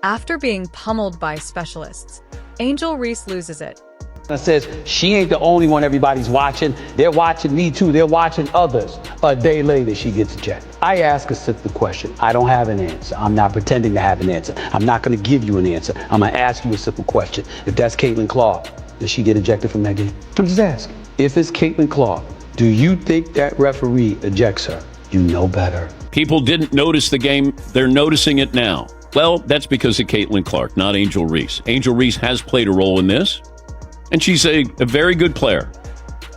After being pummeled by specialists, Angel Reese loses it. That says she ain't the only one everybody's watching. They're watching me too. They're watching others. A day later, she gets ejected. I ask a simple question. I don't have an answer. I'm not pretending to have an answer. I'm not going to give you an answer. I'm going to ask you a simple question. If that's Caitlin Clark, does she get ejected from that game? I'm just asking. If it's Caitlin Clark, do you think that referee ejects her? You know better. People didn't notice the game. They're noticing it now. Well, that's because of Caitlin Clark, not Angel Reese. Angel Reese has played a role in this, and she's a very good player.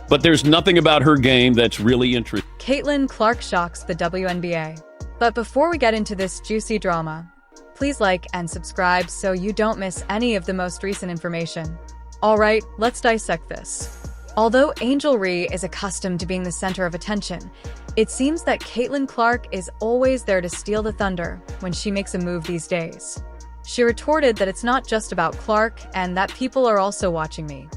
But there's nothing about her game that's really interesting. Caitlin Clark shocks the WNBA. But before we get into this juicy drama, please like and subscribe so you don't miss any of the most recent information. All right, let's dissect this. Although Angel Reese is accustomed to being the center of attention, it seems that Caitlin Clark is always there to steal the thunder when she makes a move these days. She retorted that it's not just about Clark and that people are also watching me.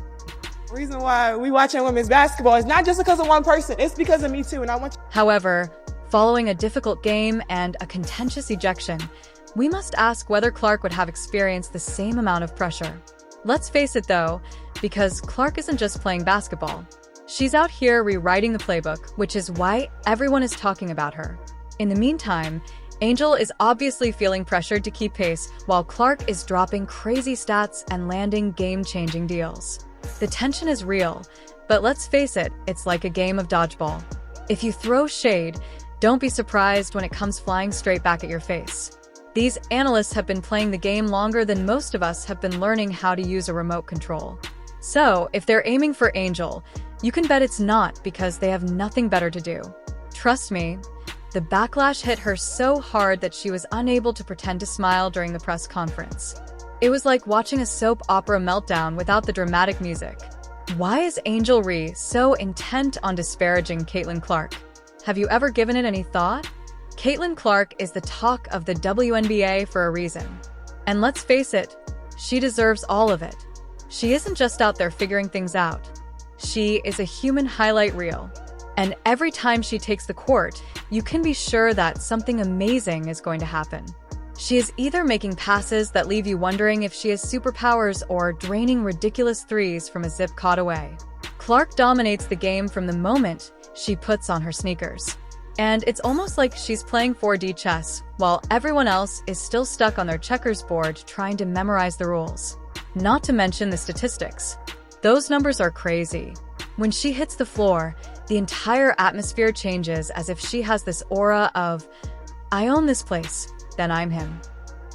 The reason why we watching women's basketball is not just because of one person, it's because of me too, and I want you. However, following a difficult game and a contentious ejection, we must ask whether Clark would have experienced the same amount of pressure. Let's face it though, because Clark isn't just playing basketball. She's out here rewriting the playbook, which is why everyone is talking about her. In the meantime, Angel is obviously feeling pressured to keep pace, while Clark is dropping crazy stats and landing game-changing deals. The tension is real, but let's face it, it's like a game of dodgeball. If you throw shade, don't be surprised when it comes flying straight back at your face. These analysts have been playing the game longer than most of us have been learning how to use a remote control. So, if they're aiming for Angel, you can bet it's not because they have nothing better to do. Trust me, the backlash hit her so hard that she was unable to pretend to smile during the press conference. It was like watching a soap opera meltdown without the dramatic music. Why is Angel Reese so intent on disparaging Caitlin Clark? Have you ever given it any thought? Caitlin Clark is the talk of the WNBA for a reason. And let's face it, she deserves all of it. She isn't just out there figuring things out. She is a human highlight reel. And every time she takes the court, you can be sure that something amazing is going to happen. She is either making passes that leave you wondering if she has superpowers or draining ridiculous threes from a zip caught away. Clark dominates the game from the moment she puts on her sneakers. And it's almost like she's playing 4D chess, while everyone else is still stuck on their checkers board trying to memorize the rules. Not to mention the statistics. Those numbers are crazy. When she hits the floor, the entire atmosphere changes as if she has this aura of, I own this place, then I'm him.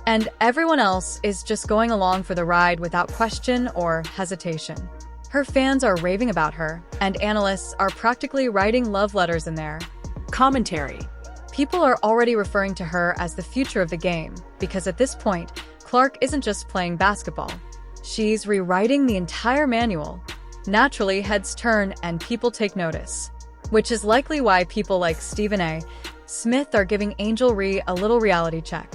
And everyone else is just going along for the ride without question or hesitation. Her fans are raving about her, and analysts are practically writing love letters in there. Commentary. People are already referring to her as the future of the game, because at this point, Clark isn't just playing basketball. She's rewriting the entire manual. Naturally, heads turn and people take notice, which is likely why people like Stephen A. Smith are giving Angel Reese a little reality check.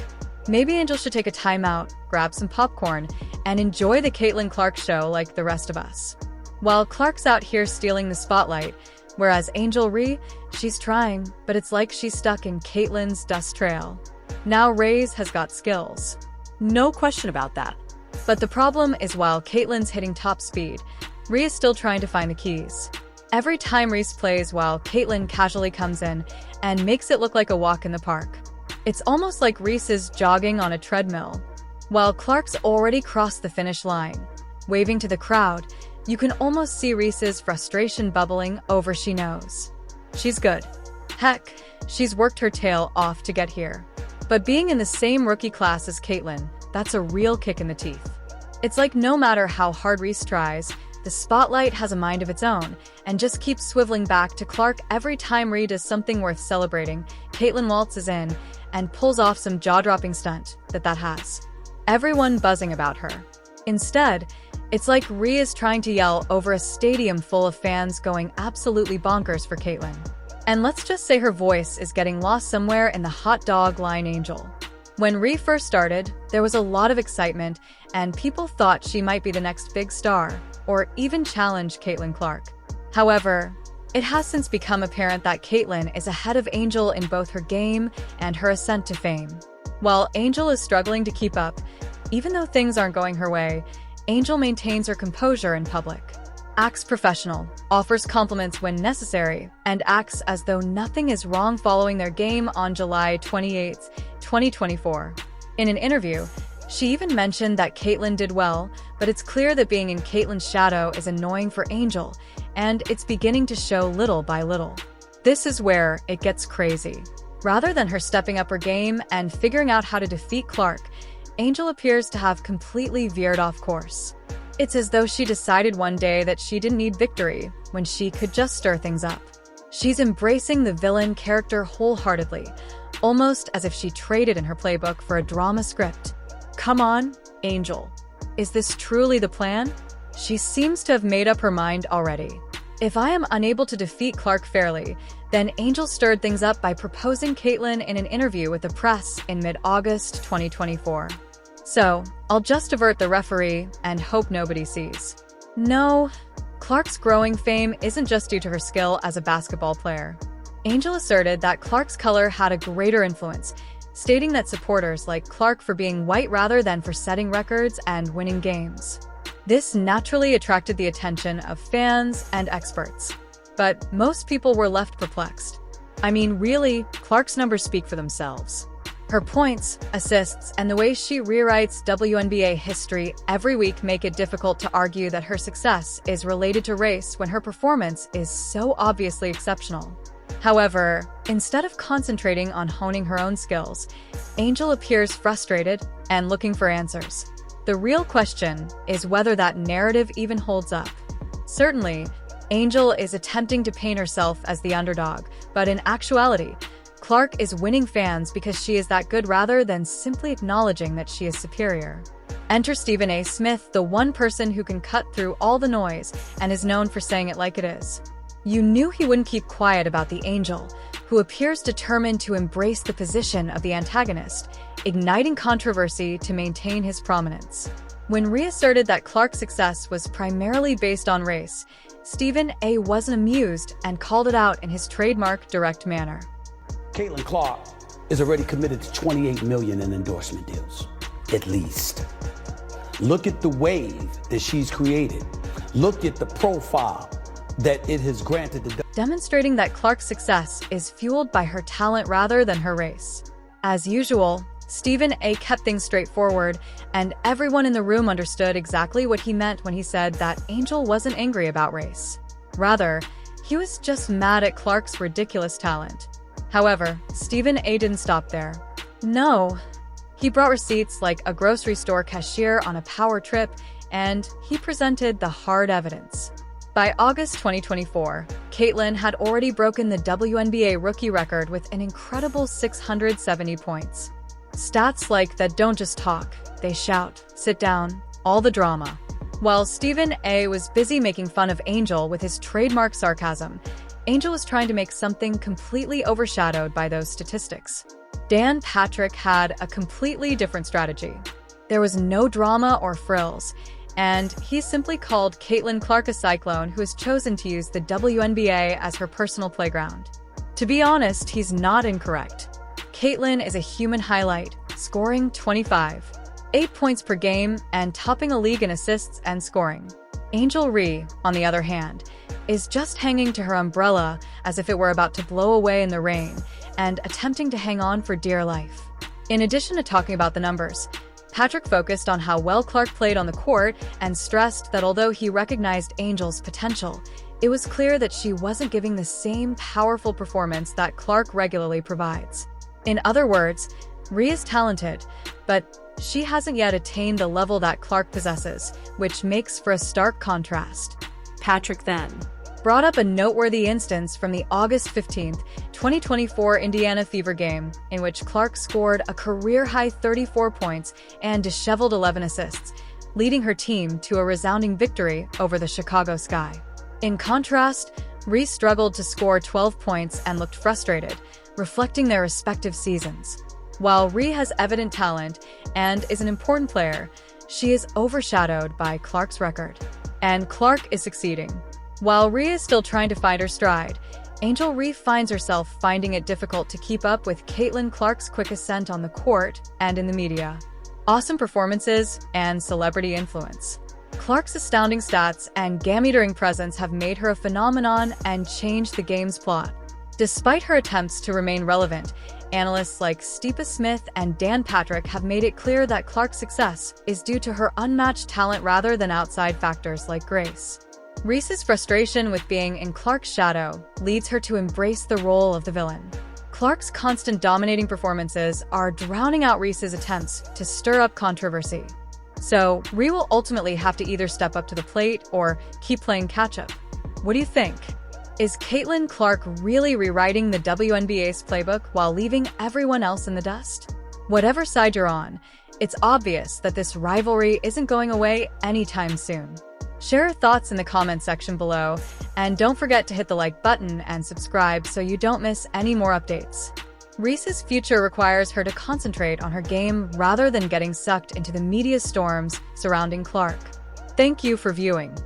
Maybe Angel should take a timeout, grab some popcorn, and enjoy the Caitlin Clark show like the rest of us. While Clark's out here stealing the spotlight, whereas Angel Reese, she's trying, but it's like she's stuck in Caitlin's dust trail. Now Reese has got skills. No question about that. But the problem is while Caitlin's hitting top speed, Reese is still trying to find the keys. Every time Reese plays while Caitlin casually comes in and makes it look like a walk in the park. It's almost like Reese is jogging on a treadmill. While Clark's already crossed the finish line, waving to the crowd, you can almost see Reese's frustration bubbling over. She knows she's good. Heck, she's worked her tail off to get here. But being in the same rookie class as Caitlin, that's a real kick in the teeth. It's like no matter how hard Reese tries, the spotlight has a mind of its own and just keeps swiveling back to Clark every time Reese does something worth celebrating. Caitlin waltzes in and pulls off some jaw-dropping stunt that has everyone buzzing about her. Instead, it's like Reese is trying to yell over a stadium full of fans going absolutely bonkers for Caitlin. And let's just say her voice is getting lost somewhere in the hot dog line Angel. When Reese first started, there was a lot of excitement, and people thought she might be the next big star, or even challenge Caitlin Clark. However, it has since become apparent that Caitlin is ahead of Angel in both her game and her ascent to fame. While Angel is struggling to keep up, even though things aren't going her way, Angel maintains her composure in public, acts professional, offers compliments when necessary, and acts as though nothing is wrong following their game on July 28, 2024. In an interview, she even mentioned that Caitlyn did well, but it's clear that being in Caitlyn's shadow is annoying for Angel, and it's beginning to show little by little. This is where it gets crazy. Rather than her stepping up her game and figuring out how to defeat Clark, Angel appears to have completely veered off course. It's as though she decided one day that she didn't need victory when she could just stir things up. She's embracing the villain character wholeheartedly, almost as if she traded in her playbook for a drama script. Come on, Angel. Is this truly the plan? She seems to have made up her mind already. If I am unable to defeat Clark fairly, then Angel stirred things up by proposing Caitlyn in an interview with the press in mid-August 2024. So, I'll just avert the referee and hope nobody sees. No, Clark's growing fame isn't just due to her skill as a basketball player. Angel asserted that Clark's color had a greater influence, stating that supporters like Clark for being white rather than for setting records and winning games. This naturally attracted the attention of fans and experts. But most people were left perplexed. I mean, really, Clark's numbers speak for themselves. Her points, assists, and the way she rewrites WNBA history every week make it difficult to argue that her success is related to race when her performance is so obviously exceptional. However, instead of concentrating on honing her own skills, Angel appears frustrated and looking for answers. The real question is whether that narrative even holds up. Certainly, Angel is attempting to paint herself as the underdog, but in actuality, Clark is winning fans because she is that good rather than simply acknowledging that she is superior. Enter Stephen A. Smith, the one person who can cut through all the noise and is known for saying it like it is. You knew he wouldn't keep quiet about the Angel, who appears determined to embrace the position of the antagonist, igniting controversy to maintain his prominence. When reasserted that Clark's success was primarily based on race, Stephen A. wasn't amused and called it out in his trademark direct manner. Caitlyn Clark is already committed to $28 million in endorsement deals, at least. Look at the wave that she's created. Look at the profile that it has granted the demonstrating that Clark's success is fueled by her talent rather than her race. As usual, Stephen A. kept things straightforward, and everyone in the room understood exactly what he meant when he said that Angel wasn't angry about race. Rather, he was just mad at Clark's ridiculous talent. However, Stephen A. didn't stop there. No. He brought receipts like a grocery store cashier on a power trip, and he presented the hard evidence. By August 2024, Caitlyn had already broken the WNBA rookie record with an incredible 670 points. Stats like that don't just talk, they shout, sit down, all the drama. While Stephen A. was busy making fun of Angel with his trademark sarcasm, Angel was trying to make something completely overshadowed by those statistics. Dan Patrick had a completely different strategy. There was no drama or frills, and he simply called Caitlyn Clark a cyclone who has chosen to use the WNBA as her personal playground. To be honest, he's not incorrect. Caitlyn is a human highlight, scoring 25, 8 points per game, and topping a league in assists and scoring. Angel Reese, on the other hand, is just hanging to her umbrella as if it were about to blow away in the rain and attempting to hang on for dear life. In addition to talking about the numbers, Patrick focused on how well Clark played on the court and stressed that although he recognized Angel's potential, it was clear that she wasn't giving the same powerful performance that Clark regularly provides. In other words, Reese is talented, but she hasn't yet attained the level that Clark possesses, which makes for a stark contrast. Patrick then brought up a noteworthy instance from the August 15, 2024 Indiana Fever game, in which Clark scored a career-high 34 points and disheveled 11 assists, leading her team to a resounding victory over the Chicago Sky. In contrast, Reese struggled to score 12 points and looked frustrated, reflecting their respective seasons. While Reese has evident talent and is an important player, she is overshadowed by Clark's record. And Clark is succeeding. While Reese is still trying to find her stride, Angel Reese finds herself finding it difficult to keep up with Caitlin Clark's quick ascent on the court and in the media. Awesome performances and celebrity influence. Clark's astounding stats and game-eating presence have made her a phenomenon and changed the game's plot. Despite her attempts to remain relevant, analysts like Steepa Smith and Dan Patrick have made it clear that Clark's success is due to her unmatched talent rather than outside factors like grace. Reese's frustration with being in Clark's shadow leads her to embrace the role of the villain. Clark's constant dominating performances are drowning out Reese's attempts to stir up controversy. So, Rhea will ultimately have to either step up to the plate or keep playing catch-up. What do you think? Is Caitlin Clark really rewriting the WNBA's playbook while leaving everyone else in the dust? Whatever side you're on, it's obvious that this rivalry isn't going away anytime soon. Share your thoughts in the comment section below, and don't forget to hit the like button and subscribe so you don't miss any more updates. Reese's future requires her to concentrate on her game rather than getting sucked into the media storms surrounding Clark. Thank you for viewing.